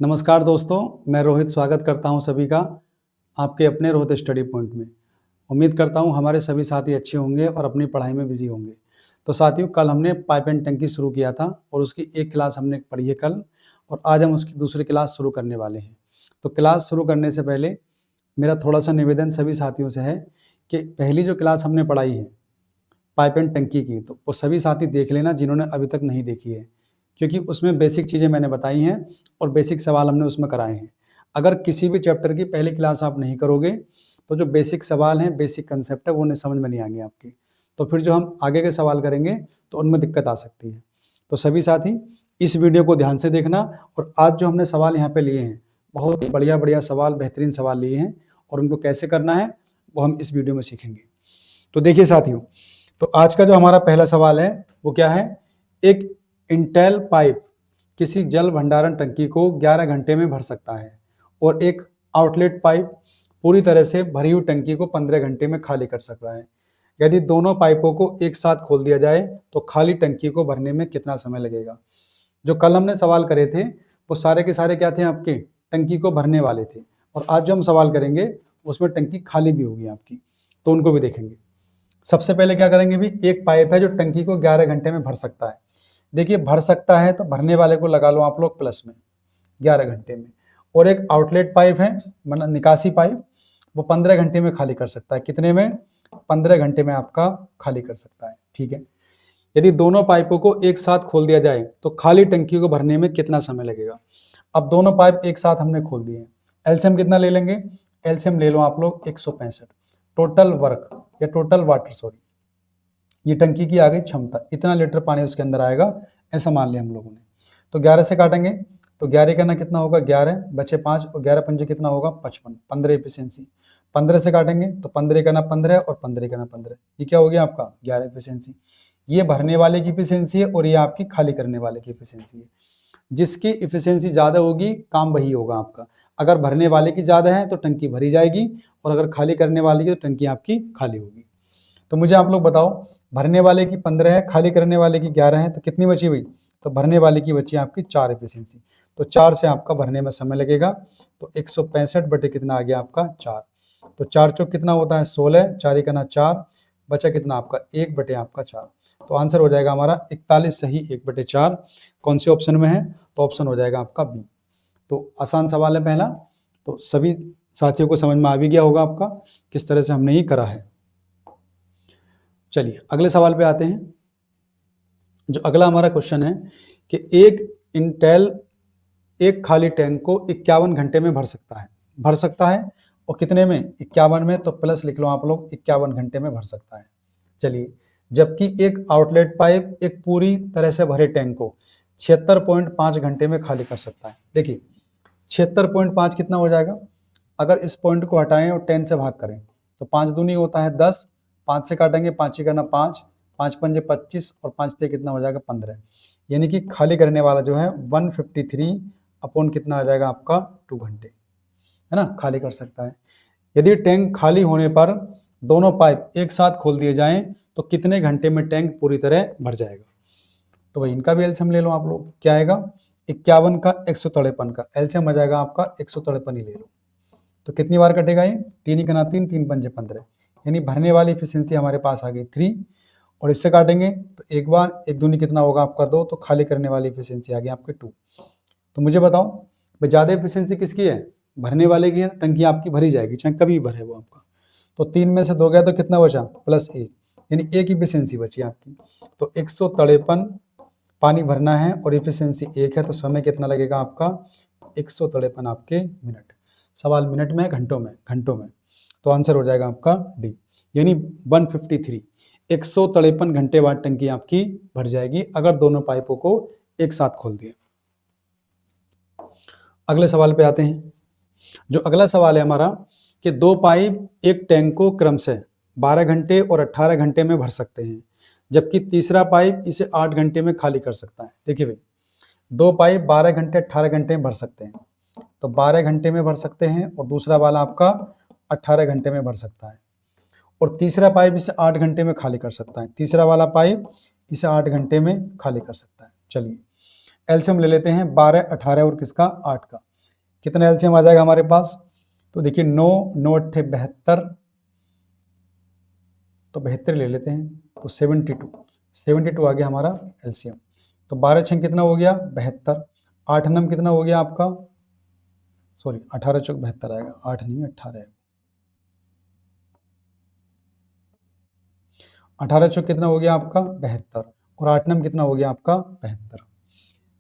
नमस्कार दोस्तों, मैं रोहित स्वागत करता हूं सभी का आपके अपने रोहित स्टडी पॉइंट में। उम्मीद करता हूं हमारे सभी साथी अच्छे होंगे और अपनी पढ़ाई में बिजी होंगे। तो साथियों, कल हमने पाइप एंड टंकी शुरू किया था और उसकी एक क्लास हमने पढ़ी है कल, और आज हम उसकी दूसरी क्लास शुरू करने वाले हैं। तो क्लास शुरू करने से पहले मेरा थोड़ा सा निवेदन सभी साथियों से है कि पहली जो क्लास हमने पढ़ाई है पाइप एंड टंकी की, तो वो सभी साथी देख लेना जिन्होंने अभी तक नहीं देखी है, क्योंकि उसमें बेसिक चीज़ें मैंने बताई हैं और बेसिक सवाल हमने उसमें कराए हैं। अगर किसी भी चैप्टर की पहली क्लास आप नहीं करोगे तो जो बेसिक सवाल हैं, बेसिक कंसेप्ट है, वो नहीं समझ में नहीं आएंगे आपकी। तो फिर जो हम आगे के सवाल करेंगे तो उनमें दिक्कत आ सकती है। तो सभी साथी इस वीडियो को ध्यान से देखना। और आज जो हमने सवाल यहाँ पे लिए हैं, बहुत बढ़िया बढ़िया सवाल, बेहतरीन सवाल लिए हैं, और उनको कैसे करना है वो हम इस वीडियो में सीखेंगे। तो देखिए साथियों, तो आज का जो हमारा पहला सवाल है वो क्या है। एक इंटेल पाइप किसी जल भंडारण टंकी को 11 घंटे में भर सकता है और एक आउटलेट पाइप पूरी तरह से भरी हुई टंकी को 15 घंटे में खाली कर सकता है। यदि दोनों पाइपों को एक साथ खोल दिया जाए तो खाली टंकी को भरने में कितना समय लगेगा। जो कल हमने सवाल करे थे वो सारे के सारे क्या थे, आपके टंकी को भरने वाले थे, और आज जो हम सवाल करेंगे उसमें टंकी खाली भी होगी आपकी, तो उनको भी देखेंगे। सबसे पहले क्या करेंगे भी, एक पाइप है जो टंकी को 11 घंटे में भर सकता है। देखिए, भर सकता है तो भरने वाले को लगा लो आप लोग प्लस में 11 घंटे में, और एक आउटलेट पाइप है, मतलब निकासी पाइप, वो 15 घंटे में खाली कर सकता है। कितने में? 15 घंटे में आपका खाली कर सकता है। ठीक है। यदि दोनों पाइपों को एक साथ खोल दिया जाए तो खाली टंकी को भरने में कितना समय लगेगा। अब दोनों पाइप एक साथ हमने खोल दिए। एलसीएम कितना ले लेंगे? एलसीएम ले लो आप लोग 165। टोटल वर्क या टोटल वाटर, सॉरी, ये टंकी की आ गई क्षमता, इतना लीटर पानी उसके अंदर आएगा, ऐसा मान लिया हम लोगों ने। तो 11 से काटेंगे तो 11 का ना कितना होगा, 11 बचे 5, और 11 पंजे कितना होगा, 55, 15 एफिशिएंसी। 15 से काटेंगे तो 15 का ना 15 और 15 का ना 15, ये क्या हो गया आपका 11 एफिशिएंसी। ये भरने वाले की एफिशिएंसी है और ये आपकी खाली करने वाले की एफिशिएंसी है। जिसकी एफिशिएंसी ज़्यादा होगी काम वही होगा आपका। अगर भरने वाले की ज़्यादा है तो टंकी भरी जाएगी, और अगर खाली करने वाले की तो टंकी आपकी खाली होगी। तो मुझे आप लोग बताओ, भरने वाले की 15 है, खाली करने वाले की 11 है, तो कितनी बची हुई? तो भरने वाले की बची आपकी 4 एफिशिएंसी। तो 4 से आपका भरने में समय लगेगा। तो 165 बटे कितना आ गया आपका 4। तो 4 चौक कितना होता है 16, 4 का ना 4, बचा कितना आपका 1 बटे आपका 4। तो आंसर हो जाएगा हमारा 41 सही 1 बटे 4। कौन से ऑप्शन में है? तो ऑप्शन हो जाएगा आपका बी। तो आसान सवाल है पहला। तो सभी साथियों को समझ में आ भी गया होगा आपका किस तरह से हमने ये करा है। चलिए अगले सवाल पे आते हैं। जो अगला हमारा क्वेश्चन है कि एक इंटेल एक खाली टैंक को 51 घंटे में भर सकता है, और कितने में? 51 में, तो प्लस लिख लो आप लोग, 51 घंटे में भर सकता है। चलिए, जबकि एक आउटलेट पाइप एक पूरी तरह से भरे टैंक को 76.5 घंटे में खाली कर सकता है। देखिए 76.5 कितना हो जाएगा, अगर इस पॉइंट को हटाएं और 10 से भाग करें तो 5 दूनी होता है 10, 5 से काटेंगे 5 का ना 5, 5 पंजे 25, और 5 से कितना हो जाएगा 15। यानी कि खाली करने वाला जो है 153 अपॉन कितना आ जाएगा आपका 2 घंटे, है ना, खाली कर सकता है। यदि टैंक खाली होने पर दोनों पाइप एक साथ खोल दिए जाएं तो कितने घंटे में टैंक पूरी तरह भर जाएगा। तो भाई इनका भी एलसीएम ले लो आप लोग, क्या आएगा 51 का 153 का एलसीएम आ जाएगा आपका 153 ही ले लो। तो कितनी बार कटेगा ये? 3 का ना 3, 3 पंजे 15, यानी भरने वाली एफिशिएंसी हमारे पास आ गई 3, और इससे काटेंगे तो एक बार, एक दूनी कितना होगा आपका 2, तो खाली करने वाली एफिशिएंसी आ गई आपके 2। तो मुझे बताओ भाई ज़्यादा एफिशिएंसी किसकी है? भरने वाले की है। टंकी आपकी भरी जाएगी चाहे कभी भरे वो आपका। तो 3 में से 2 गया तो कितना बचा? +1, यानी एक एफिशिएंसी बची आपकी। तो 153 पानी भरना है और एफिशिएंसी 1 है, तो समय कितना लगेगा आपका? 153 आपके मिनट। सवाल मिनट में है, घंटों में? घंटों में। तो आंसर हो जाएगा आपका डी, यानी 153, 153 घंटे बाद टंकी आपकी भर जाएगी अगर दोनों पाइपों को एक साथ खोल दिए। अगले सवाल पे आते हैं। जो अगला सवाल है हमारा कि दो पाइप एक टैंक को क्रमशः 12 घंटे और 18 घंटे में भर सकते हैं, जबकि तीसरा पाइप इसे 8 घंटे में खाली कर सकता है। देखिए भाई, दो पाइप 12 घंटे 18 घंटे में भर सकते हैं, तो 12 घंटे में भर सकते हैं, और दूसरा वाला आपका 18 घंटे में भर सकता है, और तीसरा पाइप इसे 8 घंटे में खाली कर सकता है। तीसरा वाला पाइप इसे 8 घंटे में खाली कर सकता है। चलिए एलसीएम ले लेते हैं 12, 18 और किसका 8 का। कितना एलसीएम आ जाएगा हमारे पास? तो देखिए 9 9 अट्ठे 72, तो 72 ले लेते हैं, तो 72 आ गया हमारा एलसीएम। तो 12 छंग कितना हो गया? 72। 8 नम कितना हो गया आपका? सॉरी 18 चौक 72 आएगा, 8 नहीं 18 है। 18 चौक कितना हो गया आपका? 72, और 8 नम कितना हो गया आपका? 72।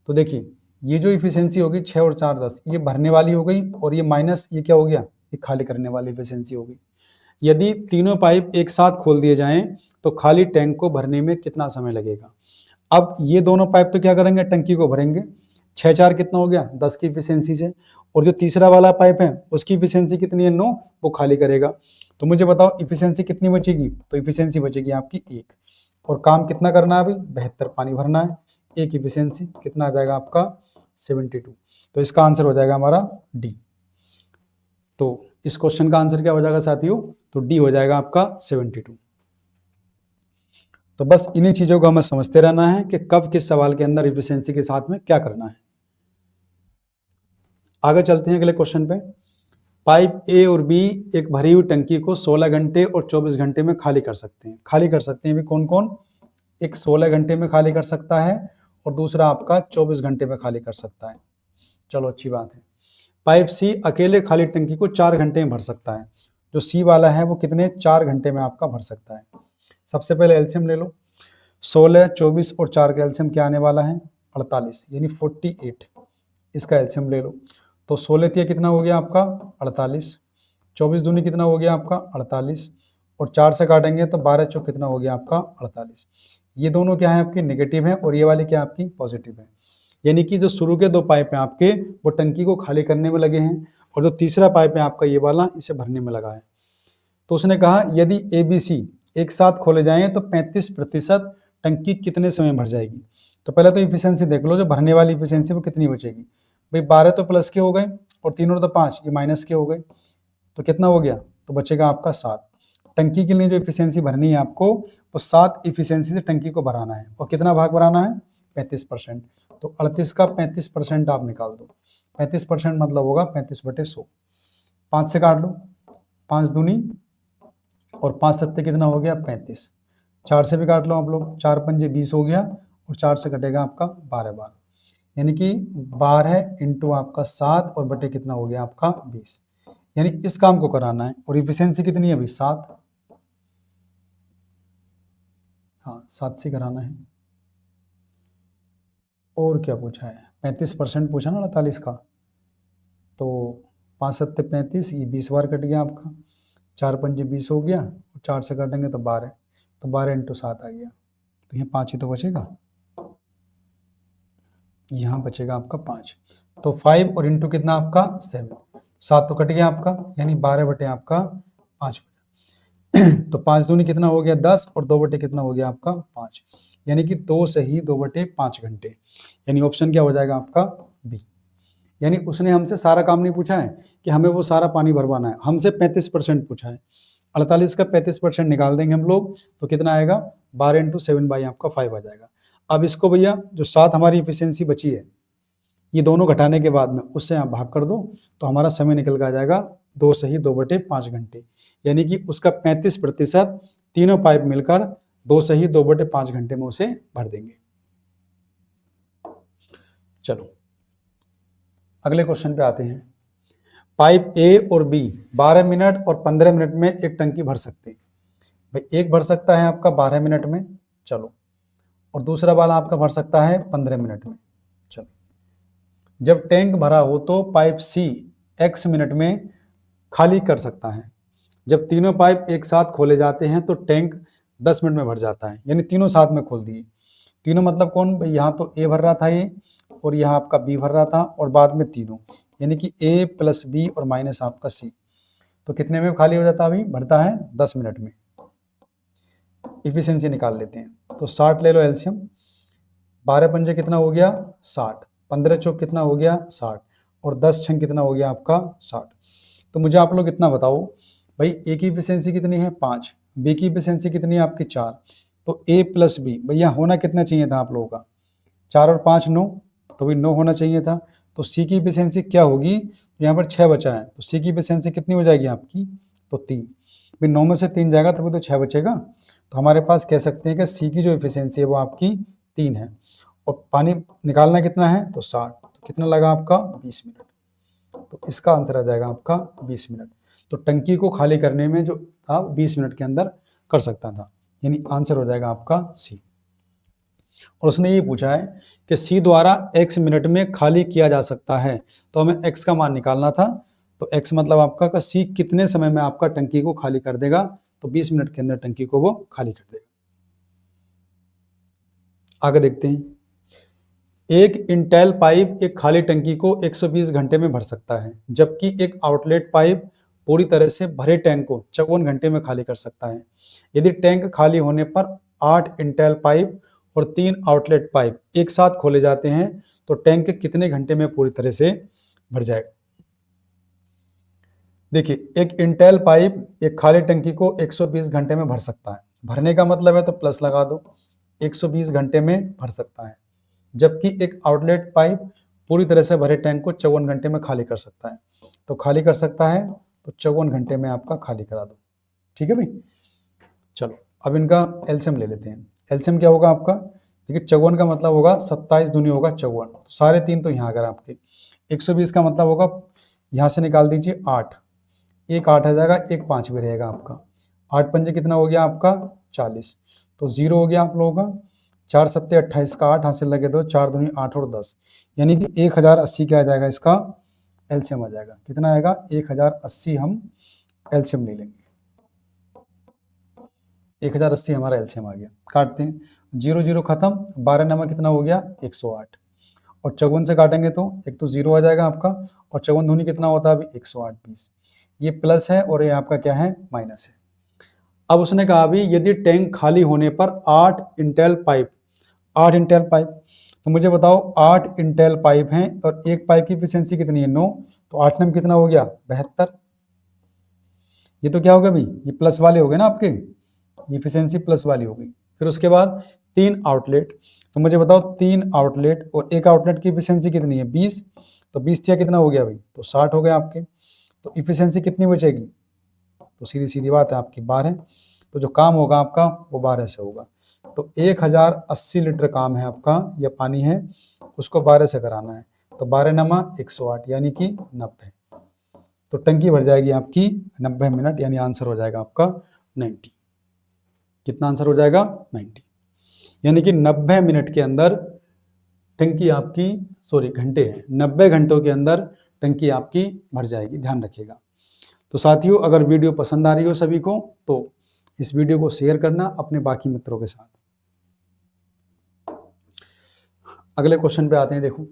तो देखिए ये जो इफिशियंसी होगी 6 और 4 10, ये भरने वाली हो गई, और ये माइनस ये क्या हो गया? ये खाली करने वाली इफिशियंसी हो गई। यदि तीनों पाइप एक साथ खोल दिए जाएं तो खाली टैंक को भरने में कितना समय लगेगा? अब ये दोनों पाइप तो क्या करेंगे? टंकी को भरेंगे। 6 4 कितना हो गया? 10 की इफिशियंसी से, और जो तीसरा वाला पाइप है उसकी इफिशियंसी कितनी है? 9, वो खाली करेगा। तो मुझे बताओ इफिशियंसी कितनी बचेगी? तो इफिशियंसी बचेगी आपकी 1, और काम कितना करना है अभी? 72 पानी भरना है। एक इफिशियंसी कितना आ जाएगा आपका? 72। तो इसका आंसर हो जाएगा हमारा डी। तो इस क्वेश्चन का आंसर क्या हो जाएगा साथियों? तो डी हो जाएगा आपका 72। तो बस इन्हीं चीजों को हमें समझते रहना है कि कब किस सवाल के अंदर इफिशियंसी के साथ में क्या करना है। आगे चलते हैं अगले क्वेश्चन पे। पाइप ए और बी एक भरी हुई टंकी को 16 घंटे और 24 घंटे में खाली कर सकते हैं। खाली कर सकते हैं भी कौन कौन? एक 16 घंटे में खाली कर सकता है, और दूसरा आपका 24 घंटे में खाली कर सकता है। चलो अच्छी बात है। पाइप सी अकेले खाली टंकी को 4 घंटे में भर सकता है। जो सी वाला है वो कितने? 4 घंटे में आपका भर सकता है। सबसे पहले एलसीएम ले लो। 16, 24 और 4 का एलसीएम क्या आने वाला है? 48, यानी 48। इसका एलसीएम ले लो। तो 16 तिया कितना हो गया आपका? 48। 24 दूनी कितना हो गया आपका? 48, और 4 से काटेंगे तो 12 चौक कितना हो गया आपका? 48। ये दोनों क्या है आपकी? नेगेटिव है, और ये वाली क्या आपकी? पॉजिटिव है। यानी कि जो शुरू के 2 पाइप हैं आपके वो टंकी को खाली करने में लगे हैं, और जो तीसरा पाइप है आपका ये वाला इसे भरने में लगा है। तो उसने कहा यदि ABC एक साथ खोले जाएं तो 35% टंकी कितने समय में भर जाएगी? तो पहले तो इफिशियंसी देख लो, जो भरने वाली इफिशियंसी वो कितनी बचेगी? भाई 12 तो प्लस के हो गए, और तीनों तो 5, ये माइनस के हो गए, तो कितना हो गया? तो बचेगा आपका 7। टंकी के लिए जो इफिशियंसी भरनी है आपको वो 7 इफिशियंसी से टंकी को भराना है, और कितना भाग भराना है? 35%। तो 38 का 35% आप निकाल दो। 35% मतलब होगा 35/100। 5 से काट लो, 5 दूनी और 5 सत्ते कितना हो गया? 35। 4 से भी काट लो आप लोग, 4 पंजे 20 हो गया, और 4 से कटेगा आपका 12, यानी कि 12 इंटू आपका 7 और बटे कितना हो गया आपका? 20। यानी इस काम को कराना है, और इफिशियंसी कितनी है अभी? 7। हाँ 7 से कराना है। और क्या पूछा है? 35% पूछा ना 48 का। तो 5 सत्ते 35, ये 20 बार कट गया आपका, 4 पंजे 20 हो गया, और 4 से काटेंगे तो 12, तो 12 इंटू 7 आ गया। तो यहाँ 5 ही तो बचेगा, यहाँ बचेगा आपका 5। तो 5 और इंटू कितना आपका? 7। 7 तो कट गया आपका, यानी 12 बटे आपका 5 बचा। तो 5 दूनी कितना हो गया? 10, और 2 बटे कितना हो गया आपका? 5, यानी कि 2 सही 2 बटे 5 घंटे। यानी ऑप्शन क्या हो जाएगा आपका? बी। यानी उसने हमसे सारा काम नहीं पूछा है कि हमें वो सारा पानी भरवाना है, हमसे 35% पूछा है। 48 का 35% निकाल देंगे हम लोग, तो कितना आएगा? 12 इंटू 7 बाई आपका 5 आ जाएगा। अब इसको भैया जो 7 हमारी इफिशियंसी बची है, ये दोनों घटाने के बाद में उससे आप भाग कर दो, तो हमारा समय निकल के आ जाएगा 2 सही 2 बटे 5 घंटे। यानी कि उसका 35% तीनों पाइप मिलकर 2 सही 2 बटे 5 घंटे में उसे भर देंगे। चलो अगले क्वेश्चन पे आते हैं। पाइप ए और बी 12 मिनट और 15 मिनट में एक टंकी भर सकते हैं। भाई एक भर सकता है आपका 12 मिनट में, चलो, और दूसरा वाला आपका भर सकता है 15 मिनट में, चलो। जब टैंक भरा हो तो पाइप सी x मिनट में खाली कर सकता है। जब तीनों पाइप एक साथ खोले जाते हैं तो टैंक 10 मिनट में भर जाता है। यानी तीनों साथ में खोल दिए। तीनों मतलब कौन? भाई यहाँ तो ए भर रहा था ये, और यहाँ आपका बी भर रहा था, और बाद में तीनों, यानी कि ए प्लस बी और माइनस आपका सी। तो कितने में खाली हो जाता है? अभी भरता है 10 मिनट में। इफिशियंसी निकाल लेते हैं। तो 60 ले लो एलसीएम। 12 पंजे कितना हो गया? 60। 15 चौक कितना हो गया? 60, और 10 छंग कितना हो गया आपका? 60। तो मुझे आप लोग इतना बताओ भाई, ए की इफिशियंसी कितनी है? 5, बी की इफिशियंसी कितनी है आपकी? 4। तो ए प्लस बी भैया होना कितना चाहिए था आप लोगों का? 4 और 5 9, तो भी 9 होना चाहिए था। तो सी की इफिशियंसी क्या होगी, यहाँ पर 6 बचा है, तो सी की इफिशियंसी कितनी हो जाएगी आपकी, तो 3। भाई 9 में से 3 जाएगा तभी तो 6 बचेगा, तो हमारे पास कह सकते हैं कि सी की जो इफिशियंसी है वो आपकी 3 है। और पानी निकालना कितना है, तो 60, तो कितना लगा आपका 20 मिनट। तो इसका आंसर आ जाएगा आपका 20 मिनट। तो टंकी को खाली करने में जो था 20 मिनट के अंदर कर सकता था, यानी आंसर हो जाएगा आपका सी। और उसने ये पूछा है कि सी द्वारा x मिनट में खाली किया जा सकता है, तो हमें x का मान निकालना था। तो x मतलब आपका का सी कितने समय में आपका टंकी को खाली कर देगा, तो 20 मिनट के अंदर टंकी को वो खाली कर देगा। आगे देखते हैं। एक इंटेल पाइप एक खाली टंकी को 120 घंटे में भर सकता है, जबकि एक आउटलेट पाइप पूरी तरह से भरे टैंक को 54 घंटे में खाली कर सकता है। यदि टैंक खाली होने पर 8 इंटेल पाइप और 3 आउटलेट पाइप एक साथ खोले जाते हैं तो टैंक कितने घंटे में पूरी तरह से भर जाएगा। देखिए, एक इंटेल पाइप एक खाली टंकी को 120 घंटे में भर सकता है, भरने का मतलब है तो प्लस लगा दो, 120 घंटे में भर सकता है, जबकि एक आउटलेट पाइप पूरी तरह से भरे टैंक को 54 घंटे में खाली कर सकता है। तो खाली कर सकता है तो 54 घंटे में आपका खाली करा दो। ठीक है भाई, चलो अब इनका एलसीएम ले लेते हैं। एलसीएम क्या होगा आपका, देखिए 54 का मतलब होगा 27 दूनी होगा 54, तो सारे 3 तो यहाँ अगर आपके 120 का मतलब होगा यहाँ से निकाल दीजिए 8, एक 8 आ जाएगा, एक 5 भी रहेगा आपका, 8 पंजे कितना हो गया आपका 40, तो 0 हो गया आप लोगों का। 4 सत्ते 28 का 8 हासिल लगे दो, 4 दूनी 8 और 10, यानी कि 1080 क्या आ जाएगा, इसका एलसीएम आ जाएगा। कितना आएगा 1080, हम एलसीएम ले लेंगे। 1080 हमारा एलसीएम आ गया। काटते हैं, 0 0 खत्म, 12 नमा कितना हो गया 108, और 54 से काटेंगे तो एक तो 0 आ जाएगा आपका, और 54 दूनी कितना होता है अभी 108 20, ये प्लस है और ये आपका क्या है माइनस है। अब उसने कहा अभी यदि टैंक खाली होने पर 8 इंटेल पाइप, 8 इंटेल पाइप, तो मुझे बताओ 8 इंटेल पाइप हैं और एक पाइप की एफिशिएंसी कितनी है 9, तो 8 में कितना हो गया 72, ये तो क्या होगा भाई, ये प्लस वाले हो गए ना आपके, एफिशिएंसी प्लस वाली हो गई। फिर उसके बाद 3 आउटलेट, तो मुझे बताओ 3 आउटलेट और एक आउटलेट की एफिशिएंसी कितनी है 20, तो 20 क्या कितना हो गया भाई, तो 60 हो गया आपके। तो एफिशिएंसी कितनी बचेगी, तो सीधी सीधी बात है आपकी 12, तो जो काम होगा आपका वो 12 से होगा। तो 1080 लीटर काम है आपका, या पानी है उसको 12 से कराना है, तो 12 नमा 108 यानी कि 90, तो टंकी भर जाएगी आपकी 90 मिनट, यानी आंसर हो जाएगा आपका 90। कितना आंसर हो जाएगा 90, यानी कि 90 मिनट के अंदर टंकी आपकी, सॉरी घंटे हैं, 90 घंटों के अंदर टंकी आपकी भर जाएगी, ध्यान रखिएगा। तो साथियों, अगर वीडियो पसंद आ रही हो सभी को तो इस वीडियो को शेयर करना अपने बाकी मित्रों के साथ। अगले क्वेश्चन पे आते हैं। देखो,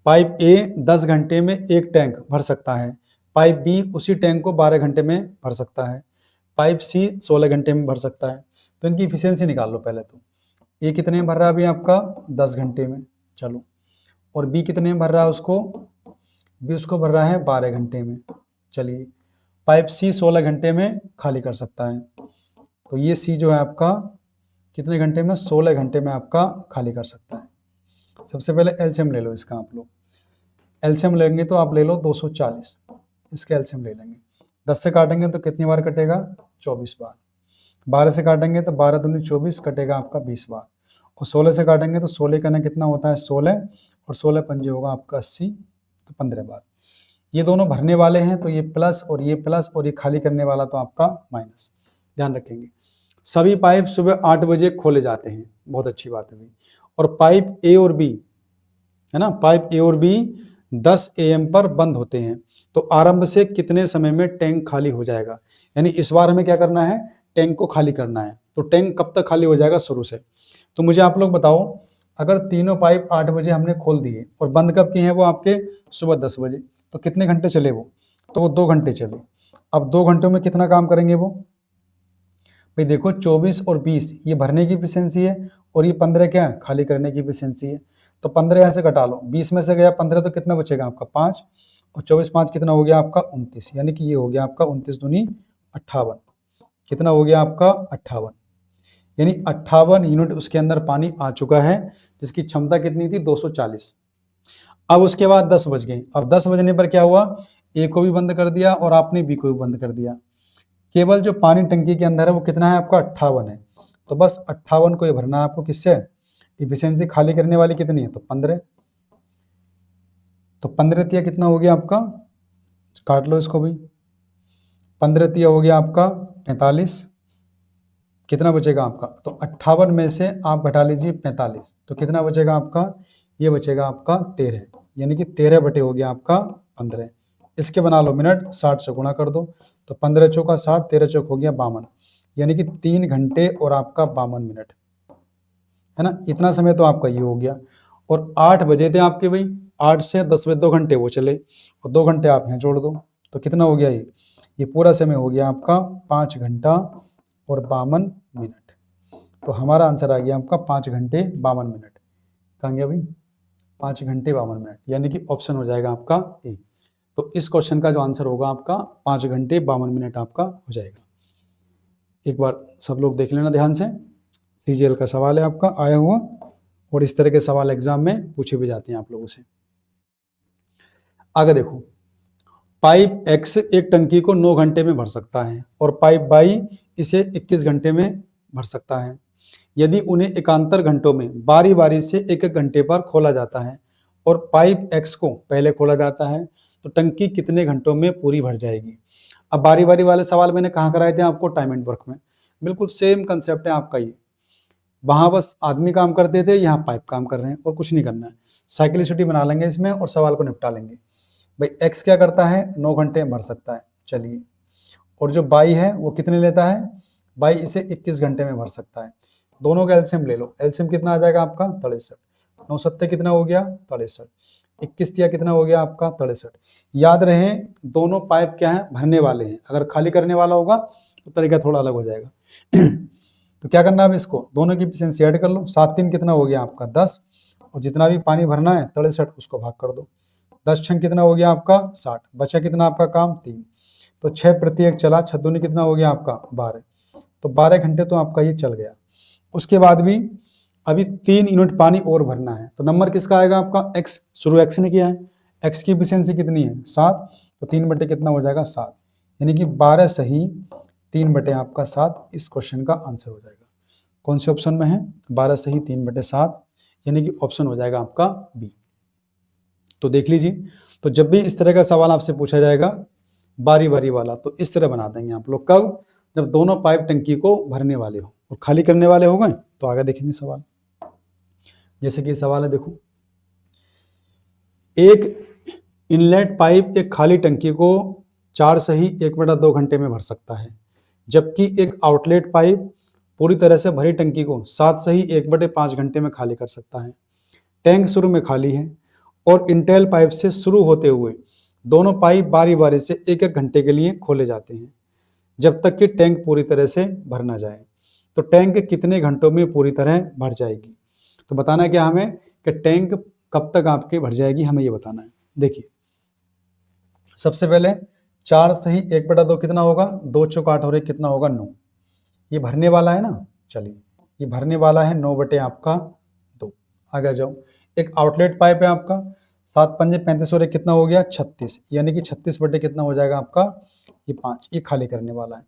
पाइप ए 10 घंटे में एक टैंक भर सकता है, पाइप बी उसी टैंक को 12 घंटे में भर सकता है, पाइप सी 16 घंटे में भर सकता है। तो इनकी इफिशियंसी निकाल लो पहले। तो ए कितने में भर रहा है अभी आपका 10 घंटे में, चलो, और बी कितने में भर रहा है उसको, बी उसको भर रहा है 12 घंटे में। चलिए, पाइप सी 16 घंटे में खाली कर सकता है, तो ये सी जो है आपका कितने घंटे में, 16 घंटे में आपका खाली कर सकता है। सबसे पहले एलसीएम ले लो इसका, आप लोग एलसीएम लेंगे तो आप ले लो 240, इसका एलसीएम ले लेंगे। 10 से काटेंगे तो कितनी बार कटेगा 24 बार, 12 से काटेंगे तो 12 दूनी 24 कटेगा आपका 20 बार, और 16 से काटेंगे तो 16 का ना कितना होता है 16, और 16 पंजे होगा आपका 80, तो 15 बार। ये दोनों भरने वाले हैं तो ये प्लस और ये प्लस, और ये खाली करने वाला तो आपका माइनस, ध्यान रखेंगे। सभी पाइप सुबह 8 बजे खोले जाते हैं, बहुत अच्छी बात है भाई। और पाइप ए और बी है ना, पाइप ए और बी 10 AM पर बंद होते हैं, तो आरंभ से कितने समय में टैंक खाली हो जाएगा। यानी इस बार हमें क्या करना है, टैंक को खाली करना है। तो टैंक कब तक खाली हो जाएगा, शुरू से। तो मुझे आप लोग बताओ, अगर तीनों पाइप 8 बजे हमने खोल दिए और बंद कब किए हैं वो आपके सुबह 10 बजे, तो कितने घंटे चले वो, तो वो 2 घंटे चले। अब 2 घंटों में कितना काम करेंगे वो, भाई देखो 24 और 20 ये भरने की एफिशिएंसी है, और ये 15 क्या है खाली करने की एफिशिएंसी है। तो 15 यहाँ से घटा लो, 20 में से गया 15, तो कितना बचेगा आपका 5, और 24 5 कितना हो गया आपका 29, यानी कि ये हो गया आपका 29 दूनी 58, कितना हो गया आपका 58, यानी 58 यूनिट उसके अंदर पानी आ चुका है, जिसकी क्षमता कितनी थी 240। अब उसके बाद 10 बज गए। अब 10 बजने पर क्या हुआ, ए को भी बंद कर दिया और आपने बी को भी बंद कर दिया। केवल जो पानी टंकी के अंदर है वो कितना है आपका 58 है। तो बस 58 को ये भरना है आपको किससे, इफिशियंसी खाली करने वाली कितनी है, तो 15। तो 15 तिया कितना हो गया आपका, काट लो इसको भी, 15 तिया हो गया आपका 45। कितना बचेगा आपका, तो 58 में से आप घटा लीजिए 45, तो कितना बचेगा आपका, ये बचेगा आपका 13, यानी कि 13 बटे हो गया आपका 15। इसके बना लो मिनट, 60 से गुणा कर दो, तो 15 चौका 60, 13 चौक हो गया 52, यानी कि 3 घंटे और आपका 52 मिनट, है ना। इतना समय तो आपका ये हो गया। और 8 बजे थे आपके भाई, 8 से 10 बजे 2 घंटे वो चले, और 2 घंटे आप यहाँ जोड़ दो, तो कितना हो गया ये पूरा समय हो गया आपका 5 घंटा और 52 मिनट। तो हमारा आंसर आ गया आपका 5 घंटे 52 मिनट। कहाँ गया भाई, 5 घंटे 52 मिनट, यानी कि ऑप्शन हो जाएगा आपका ए। तो इस क्वेश्चन का जो आंसर होगा आपका 5 घंटे 52 मिनट आपका हो जाएगा। एक बार सब लोग देख लेना ध्यान से, सीजीएल का सवाल है आपका आया हुआ, और इस तरह के सवाल एग्जाम में पूछे भी जाते हैं आप लोगों से। आगे देखो, पाइप एक्स एक टंकी को 9 घंटे में भर सकता है और पाइप वाई इसे 21 घंटे में भर सकता है। यदि उन्हें एकांतर घंटों में बारी बारी से एक एक घंटे पर खोला जाता है और पाइप एक्स को पहले खोला जाता है, तो टंकी कितने घंटों में पूरी भर जाएगी। अब बारी बारी वाले सवाल मैंने कहाँ कराए थे आपको, टाइम एंड वर्क में। बिल्कुल सेम कंसेप्ट है आपका ये, वहां बस आदमी काम करते थे, यहाँ पाइप काम कर रहे हैं और कुछ नहीं करना है। साइक्लिसिटी बना लेंगे इसमें और सवाल को निपटा लेंगे। भाई एक्स क्या करता है, 9 घंटे में भर सकता है, चलिए। और जो बाई है वो कितने लेता है, बाई इसे 21 घंटे में भर सकता है। दोनों का एलसीएम ले लो, एलसीएम कितना आ जाएगा आपका 63, 9 सत्ते कितना हो गया 63, 21 तिया कितना हो गया आपका 63। याद रहे दोनों पाइप क्या है, भरने वाले हैं, अगर खाली करने वाला होगा तो तरीका थोड़ा अलग हो जाएगा। तो क्या करना है, अब इसको दोनों की एफिशिएंसी ऐड कर लो, 7 3 कितना हो गया आपका 10, और जितना भी पानी भरना है 63 उसको भाग कर दो, 10 छंग कितना हो गया आपका 60, बचा कितना आपका काम 3, तो 6 प्रति 1 चला, 6 दूनी कितना हो गया आपका 12, तो 12 घंटे तो आपका ये चल गया। उसके बाद भी अभी 3 यूनिट पानी और भरना है, तो नंबर किसका आएगा आपका एक्स, शुरू एक्स ने किया है, एक्स की एफिशिएंसी कितनी है 7, तो 3 बटे कितना हो जाएगा 7, यानी कि 12 सही 3 बटे आपका 7 इस क्वेश्चन का आंसर हो जाएगा। कौन से ऑप्शन में है, 12 सही 3 बटे 7, यानी कि ऑप्शन हो जाएगा आपका बी। तो देख लीजिए, तो जब भी इस तरह का सवाल आपसे पूछा जाएगा बारी बारी वाला, तो इस तरह बना देंगे आप लोग, कब, जब दोनों पाइप टंकी को भरने वाले हो और खाली करने वाले हो गए, तो आगे देखेंगे सवाल। जैसे कि सवाल है देखो, एक इनलेट पाइप एक खाली टंकी को 4 सही 1/2 घंटे में भर सकता है, जबकि एक आउटलेट पाइप पूरी तरह से भरी टंकी को 7 सही 1/5 घंटे में खाली कर सकता है। टैंक शुरू में खाली है और इंटेल पाइप से शुरू होते हुए दोनों पाइप बारी बारी से 1-1 घंटे के लिए खोले जाते हैं, जब तक कि टैंक पूरी तरह से भर ना जाए। तो टैंक कितने घंटों में पूरी तरह भर जाएगी। तो बताना क्या हमें कि टैंक कब तक आपके भर जाएगी, हमें ये बताना है। देखिए सबसे पहले 4 सही 1/2 कितना होगा, 2 चौक 8 और 1 कितना होगा 9, ये भरने वाला है ना, चलिए ये भरने वाला है 9 बटे आपका 2। आगे जाओ, एक आउटलेट पाइप है आपका, 7 पंजे 35 और 1 कितना हो गया 36, यानी कि 36 बटे कितना हो जाएगा आपका ये 5, ये खाली करने वाला है।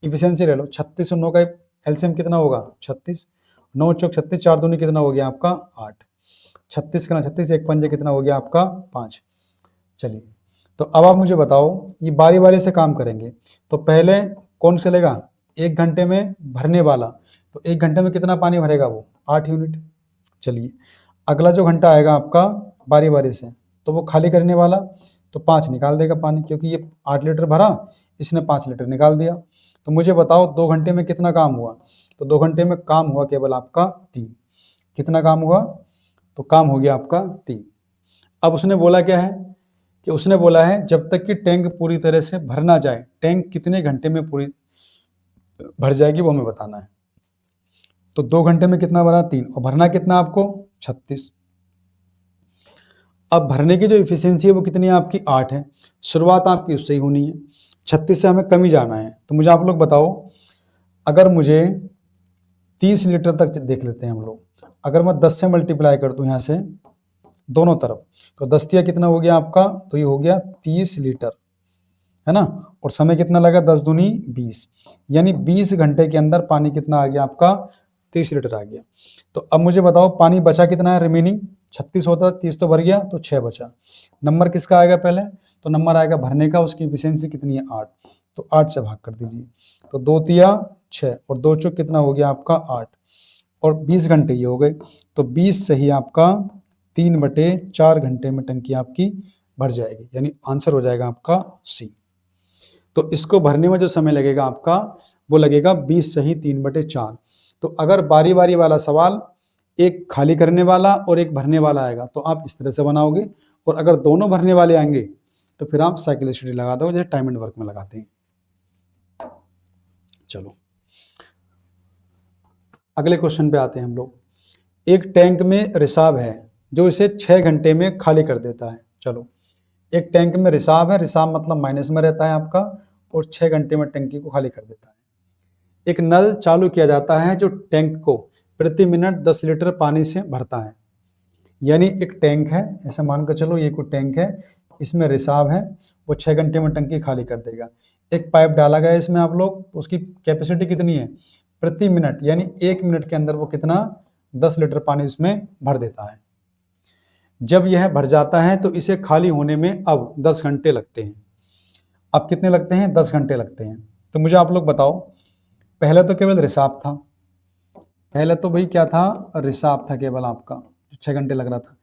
इफिशियंसी ले लो, 36 और 9 का एलसीएम कितना होगा 36, 9 चौक 36, 4 दूनी कितना हो गया आपका 8, 36 का 36, 1 पंजे कितना हो गया आपका 5। चलिए तो अब आप मुझे बताओ, ये बारी बारी से काम करेंगे, तो पहले कौन चलेगा, 1 घंटे में भरने वाला, तो 1 घंटे में कितना पानी भरेगा वो 8 यूनिट। चलिए अगला जो घंटा आएगा आपका बारी बारी से, तो वो खाली करने वाला, तो 5 निकाल देगा पानी, क्योंकि ये 8 लीटर भरा, इसने 5 लीटर निकाल दिया। तो मुझे बताओ 2 घंटे में कितना काम हुआ, तो 2 घंटे में काम हुआ केवल आपका 3। कितना काम हुआ, तो काम हो गया आपका 3। अब उसने बोला क्या है, कि उसने बोला है जब तक कि टैंक पूरी तरह से भर ना जाए, टैंक कितने घंटे में पूरी भर जाएगी वो हमें बताना है। तो 2 घंटे में कितना भरा 3, और भरना कितना आपको 36। अब भरने की जो इफिशियंसी है वो कितनी है आपकी 8 है, शुरुआत आपकी उससे ही होनी है, 36 से हमें कम ही जाना है। तो मुझे आप लोग बताओ, अगर मुझे 30 लीटर तक देख लेते हैं हम लोग, अगर मैं 10 से मल्टीप्लाई कर दूं यहाँ से दोनों तरफ, तो 10 तिया कितना हो गया आपका, तो ये हो गया 30 लीटर, है ना। और समय कितना लगा, 10 दूनी 20, यानी 20 घंटे के अंदर पानी कितना आ गया आपका, 30 लीटर आ गया। तो अब मुझे बताओ पानी बचा कितना है रिमेनिंग, 36 होता, 30 तो भर गया, तो 6 बचा। नंबर किसका आएगा पहले, तो नंबर आएगा भरने का, उसकी एफिशिएंसी कितनी है 8, तो 8 से भाग कर दीजिए। तो 2 तिया 6 और 2 चौक कितना हो गया आपका 8, और 20 घंटे ये हो गए, तो 20 से ही आपका 3/4 घंटे में टंकी आपकी भर जाएगी, यानी आंसर हो जाएगा आपका सी। तो इसको भरने में जो समय लगेगा आपका वो लगेगा 20 से ही 3/4। तो अगर बारी बारी वाला सवाल एक खाली करने वाला और एक भरने वाला आएगा तो आप इस तरह से बनाओगे, और अगर दोनों भरने वाले आएंगे तो फिर आप साइकिल स्टडी लगा दो जैसे टाइम एंड वर्क में लगाते हैं। चलो अगले क्वेश्चन पे आते हैं हम लोग। एक टैंक में रिसाव है जो इसे 6 घंटे में खाली कर देता है। चलो एक टैंक में रिसाव है, रिसाव मतलब माइनस में रहता है आपका, और 6 घंटे में टंकी को खाली कर देता है। एक नल चालू किया जाता है जो टैंक को प्रति मिनट 10 लीटर पानी से भरता है। यानी एक टैंक है, ऐसा मानकर चलो ये कोई टैंक है, इसमें रिसाव है, वो 6 घंटे में टंकी खाली कर देगा। एक पाइप डाला गया है इसमें आप लोग, तो उसकी कैपेसिटी कितनी है, प्रति मिनट, यानी 1 मिनट के अंदर वो कितना 10 लीटर पानी इसमें भर देता है। जब यह भर जाता है तो इसे खाली होने में अब 10 घंटे लगते हैं। अब कितने लगते हैं, 10 घंटे लगते हैं। तो मुझे आप लोग बताओ, पहले तो केवल रिसाव था, पहले तो भाई क्या था, रिसाव था केवल आपका, 6 घंटे लग रहा था।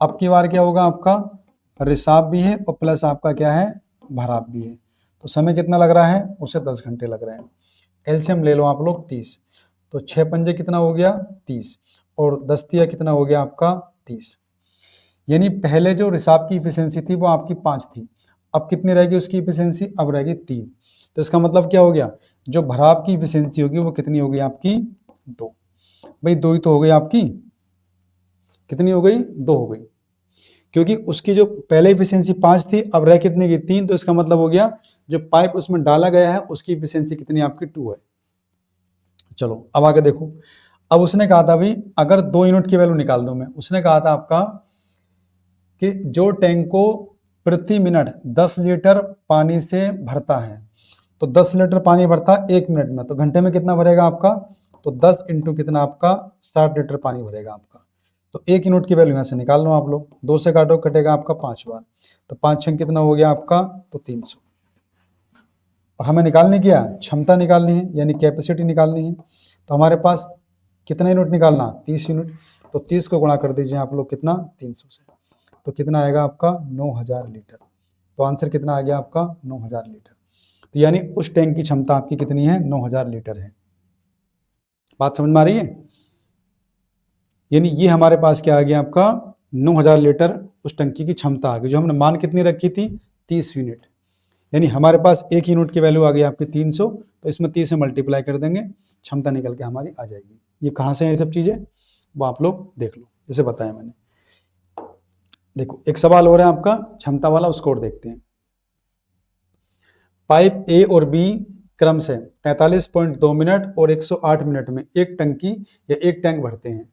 अब की बार क्या होगा आपका, रिसाव भी है और प्लस आपका क्या है, भराव भी है। तो समय कितना लग रहा है, उसे 10 घंटे लग रहे हैं। एलसीएम ले लो आप लोग 30, तो 6 पंजे कितना हो गया 30, और 10 तिया कितना हो गया आपका 30। यानी पहले जो रिसाव की इफिशियंसी थी वो आपकी 5 थी, अब कितनी रहेगी उसकी इफिशियंसी, अब रहेगी 3। तो इसका मतलब क्या हो गया, जो भराव की इफिशियंसी होगी वो कितनी होगी आपकी 2। भाई 2 ही तो हो गई आपकी, कितनी हो गई 2 हो गई, क्योंकि उसकी जो पहले इफिशियंसी 5 थी अब रह कितनी की 3। तो इसका मतलब हो गया जो पाइप उसमें डाला गया है उसकी इफिशियंसी कितनी आपकी 2 है। चलो अब आगे देखो, अब उसने कहा था भाई अगर 2 यूनिट की वैल्यू निकाल दो मैं, उसने कहा था आपका कि जो टैंक को प्रति मिनट 10 लीटर पानी से भरता है, तो 10 लीटर पानी भरता है 1 मिनट में, तो घंटे में कितना भरेगा आपका, तो 10 इंटू कितना आपका 60 लीटर पानी भरेगा आपका। तो 1 यूनिट की वैल्यू यहाँ से निकाल लो आप लोग, 2 से काटो कटेगा आपका 5 बार, तो 5 छः कितना हो गया आपका, तो 300। और हमें निकालने क्या, क्षमता निकालनी है यानी कैपेसिटी निकालनी है। तो हमारे पास कितना यूनिट निकालना, 30 यूनिट, तो 30 को गुणा कर दीजिए आप लोग कितना 300 से, तो कितना आएगा आपका 9000 लीटर। तो आंसर कितना आ गया आपका 9000 लीटर। तो यानी उस टैंक की क्षमता आपकी कितनी है 9000 लीटर है। बात समझ में आ रही है, यानी ये हमारे पास क्या आ गया आपका 9000 लीटर उस टंकी की क्षमता आ गई, जो हमने मान कितनी रखी थी 30 यूनिट। यानी हमारे पास 1 यूनिट की वैल्यू आ गई आपकी 300, तो इसमें 30 से मल्टीप्लाई कर देंगे, क्षमता निकल के हमारी आ जाएगी। ये कहाँ से है ये सब चीज़ें, वो आप लोग देख लो, जैसे बताया मैंने। देखो एक सवाल हो रहा है आपका क्षमता वाला, उसको और देखते हैं। पाइप ए और बी क्रम से 43.2 मिनट और 108 मिनट में एक टंकी या एक टैंक भरते हैं।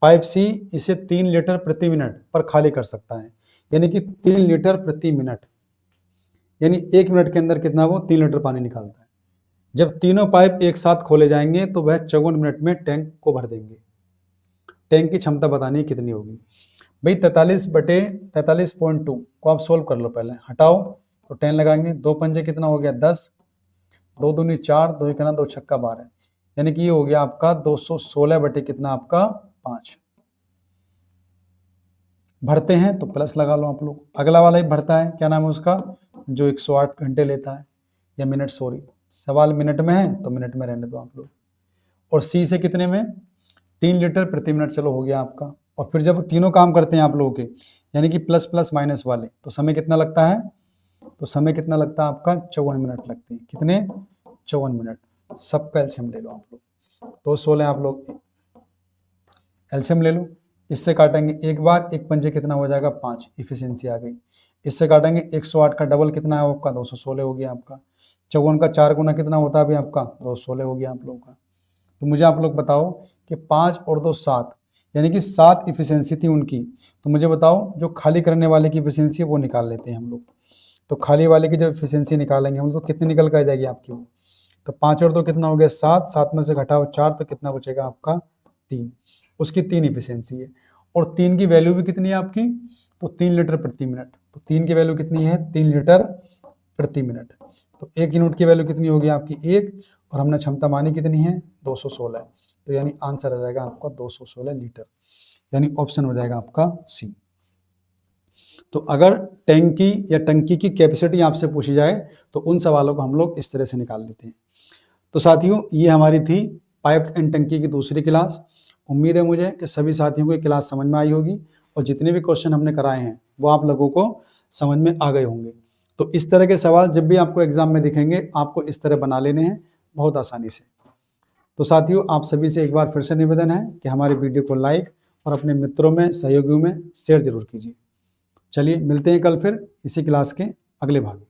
पाइप सी इसे 3 लीटर प्रति मिनट पर खाली कर सकता है, यानी कि 3 लीटर प्रति मिनट, यानी 1 मिनट के अंदर कितना वो 3 लीटर पानी निकालता है। जब तीनों पाइप एक साथ खोले जाएंगे तो वह 54 मिनट में टैंक को भर देंगे। टैंक की क्षमता बतानी है कितनी होगी। भाई 43/43.2 को आप सोल्व कर लो, पहले हटाओ तो 10 लगाएंगे, 2 पंजे कितना हो गया 10, 2 दूनी 4, 2 एक 2 छक्का 12, यानी कि ये हो गया आपका 216 बटे कितना आपका 5। भरते हैं तो प्लस लगा लो आप लोग। अगला वाला ही भरता है, क्या नाम है उसका, जो 108 घंटे लेता है, या मिनट, सॉरी सवाल मिनट में है तो मिनट में रहने दो आप लोग। और सी से कितने में 3 लीटर प्रति मिनट, चलो हो गया आपका। और फिर जब तीनों काम करते हैं आप लोगों के, यानी कि प्लस प्लस माइनस वाले, तो समय कितना लगता है, तो समय कितना लगता है आपका 54 मिनट लगते हैं। कितने 54 मिनट। सबका एलसीएम ले लो आप लोग, 216 आप लोग एलसीएम ले लो। इससे काटेंगे एक बार, एक पंजे कितना हो जाएगा 5, इफिशियंसी आ गई। इससे काटेंगे 108 का डबल कितना है आपका 216 हो गया आपका। 54 का 4 गुना कितना होता है अभी आपका 216 हो गया आप लोगों का। तो मुझे आप लोग बताओ कि 5 और 2 7, यानी कि 7 इफिशियंसी थी उनकी। तो मुझे बताओ जो खाली करने वाले की इफिशियंसी है वो निकाल लेते हैं हम लोग। तो खाली वाले की जब इफिशियंसी निकालेंगे हम लोग तो कितनी निकल कर आ जाएगी आपकी वो, तो 5 और 2 कितना हो गया 7, 7 में से घटाओ 4 तो कितना बचेगा आपका 3। उसकी 3 इफिशियंसी है और 3 की वैल्यू भी कितनी है आपकी, तो 3 लीटर प्रति मिनट। तो 3 की वैल्यू कितनी है 3 लीटर प्रति मिनट। तो 1 यूनिट की वैल्यू कितनी होगी आपकी 1, और हमने क्षमता मानी कितनी है 216। तो यानी आंसर आ जाएगा आपका 216 लीटर, यानी ऑप्शन हो जाएगा आपका सी। तो अगर टैंकी या टंकी की कैपेसिटी आपसे पूछी जाए तो उन सवालों को हम लोग इस तरह से निकाल लेते हैं। तो साथियों ये हमारी थी पाइप एंड टंकी की दूसरी क्लास। उम्मीद है मुझे कि सभी साथियों को ये क्लास समझ में आई होगी और जितने भी क्वेश्चन हमने कराए हैं वो आप लोगों को समझ में आ गए होंगे। तो इस तरह के सवाल जब भी आपको एग्जाम में दिखेंगे आपको इस तरह बना लेने हैं बहुत आसानी से। तो साथियों आप सभी से एक बार फिर से निवेदन है कि हमारे वीडियो को लाइक और अपने मित्रों में सहयोगियों में शेयर जरूर कीजिए। चलिए मिलते हैं कल फिर इसी क्लास के अगले भाग में।